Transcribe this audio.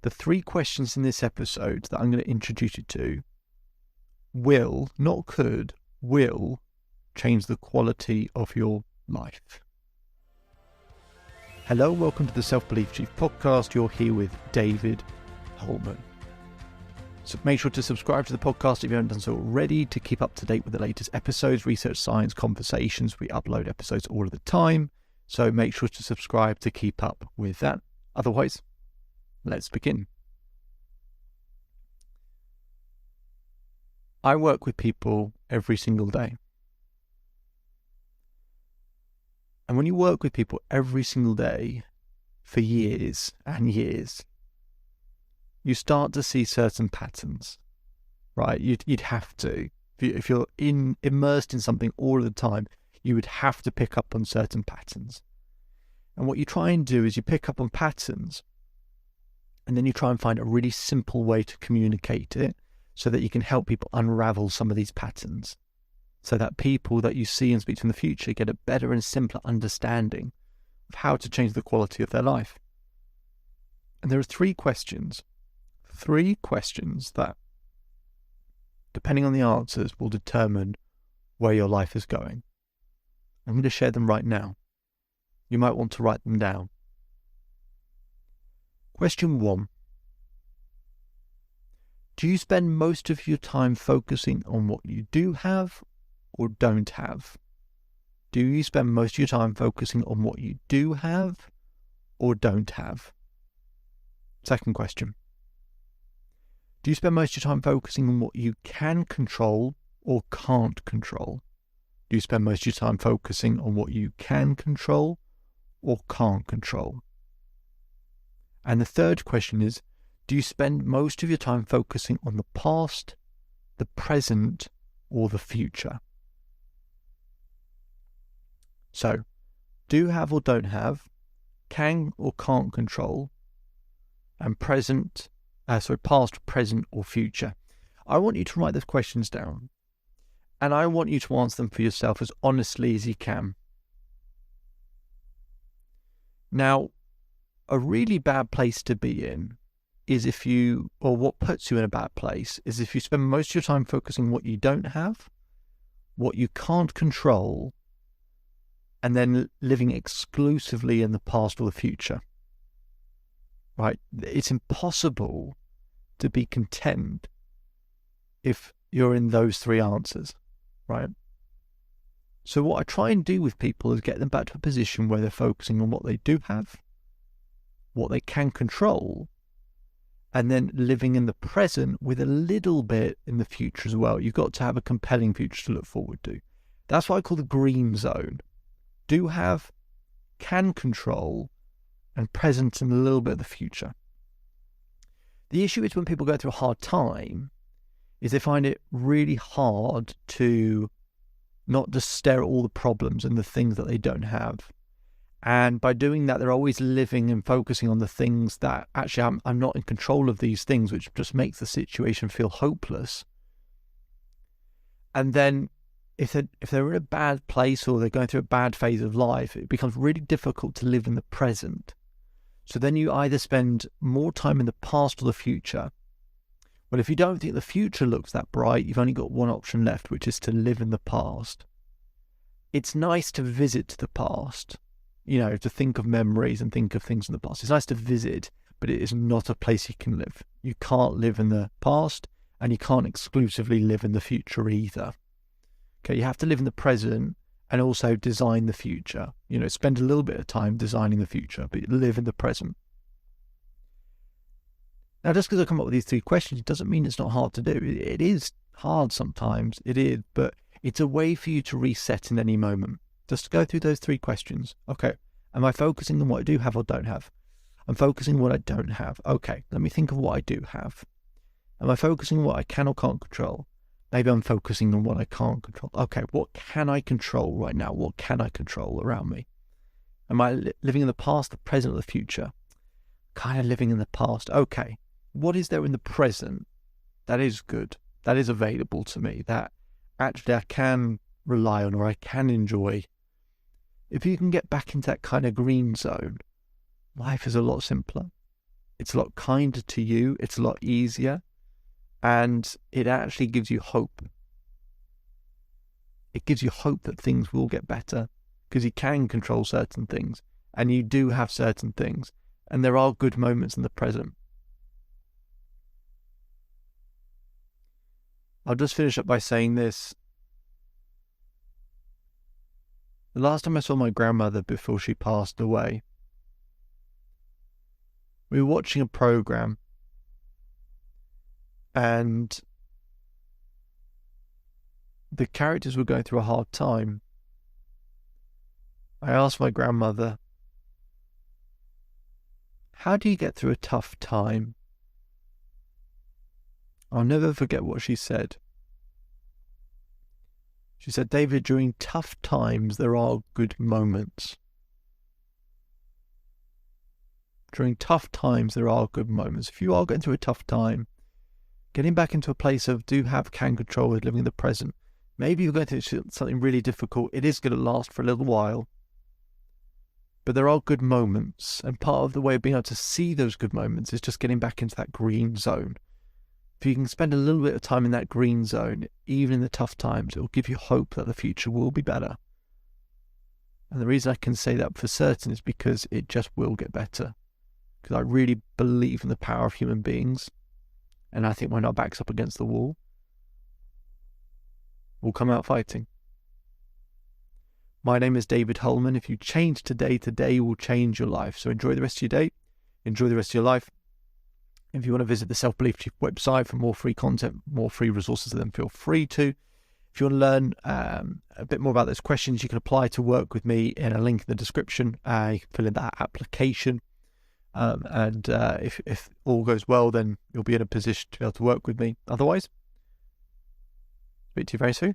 The 3 questions in this episode that I'm going to introduce you to will, not could, will change the quality of your life. Hello, welcome to the Self-Belief Chief podcast. You're here with David Holman. So make sure to subscribe to the podcast if you haven't done so already to keep up to date with the latest episodes, research, science, conversations. We upload episodes all of the time. So make sure to subscribe to keep up with that. Otherwise, let's begin. I work with people every single day. And when you work with people every single day for years and years, you start to see certain patterns, right? You'd have to. If you're immersed in something all the time, you would have to pick up on certain patterns. And what you try and do is you pick up on patterns, and then you try and find a really simple way to communicate it so that you can help people unravel some of these patterns, so that people that you see and speak to in the future get a better and simpler understanding of how to change the quality of their life. And there are 3 questions that, depending on the answers, will determine where your life is going. I'm going to share them right now. You might want to write them down. Question 1. Do you spend most of your time focusing on what you do have or don't have? Do you spend most of your time focusing on what you do have or don't have? Second question. Do you spend most of your time focusing on what you can control or can't control? Do you spend most of your time focusing on what you can control or can't control? And the third question is, do you spend most of your time focusing on the past, the present, or the future? So, do have or don't have, can or can't control, and past, present, or future. I want you to write those questions down, and I want you to answer them for yourself as honestly as you can. Now, a really bad place to be in is what puts you in a bad place is if you spend most of your time focusing on what you don't have, what you can't control, and then living exclusively in the past or the future. Right? It's impossible to be content if you're in those 3 answers, right? So what I try and do with people is get them back to a position where they're focusing on what they do have, what they can control, and then living in the present with a little bit in the future as well. You've got to have a compelling future to look forward to. That's what I call the green zone. Do have, can control, and present and a little bit of the future. The issue is when people go through a hard time is they find it really hard to not just stare at all the problems and the things that they don't have. And by doing that, they're always living and focusing on the things that actually I'm not in control of these things, which just makes the situation feel hopeless. And then if they're in a bad place or they're going through a bad phase of life, it becomes really difficult to live in the present. So then you either spend more time in the past or the future. Well, if you don't think the future looks that bright, you've only got one option left, which is to live in the past. It's nice to visit the past, to think of memories and think of things in the past. It's nice to visit, but it is not a place you can live. You can't live in the past, and you can't exclusively live in the future either. Okay, you have to live in the present and also design the future. Spend a little bit of time designing the future, but live in the present. Now, just because I come up with these 3 questions doesn't mean it's not hard to do. It is hard sometimes, it is, but it's a way for you to reset in any moment. Just to go through those 3 questions. Okay, am I focusing on what I do have or don't have? I'm focusing on what I don't have. Okay, let me think of what I do have. Am I focusing on what I can or can't control? Maybe I'm focusing on what I can't control. Okay, what can I control right now? What can I control around me? Am I living in the past, the present, or the future? Kind of living in the past. Okay, what is there in the present that is good, that is available to me, that actually I can rely on or I can enjoy? If you can get back into that kind of green zone, life is a lot simpler. It's a lot kinder to you. It's a lot easier. And it actually gives you hope. It gives you hope that things will get better because you can control certain things and you do have certain things. And there are good moments in the present. I'll just finish up by saying this. The last time I saw my grandmother before she passed away, we were watching a program and the characters were going through a hard time. I asked my grandmother, how do you get through a tough time? I'll never forget what she said. She said, David, during tough times, there are good moments. During tough times, there are good moments. If you are going through a tough time, getting back into a place of can control with living in the present. Maybe you're going through something really difficult. It is going to last for a little while. But there are good moments. And part of the way of being able to see those good moments is just getting back into that green zone. If you can spend a little bit of time in that green zone, even in the tough times, it will give you hope that the future will be better. And the reason I can say that for certain is because it just will get better. Because I really believe in the power of human beings. And I think when our back's up against the wall, we'll come out fighting. My name is David Holman. If you change today will change your life. So enjoy the rest of your day. Enjoy the rest of your life. If you want to visit the Self-Belief Chief website for more free content, more free resources, then feel free to. If you want to learn a bit more about those questions, you can apply to work with me in a link in the description. You can fill in that application. If all goes well, then you'll be in a position to be able to work with me. Otherwise, speak to you very soon.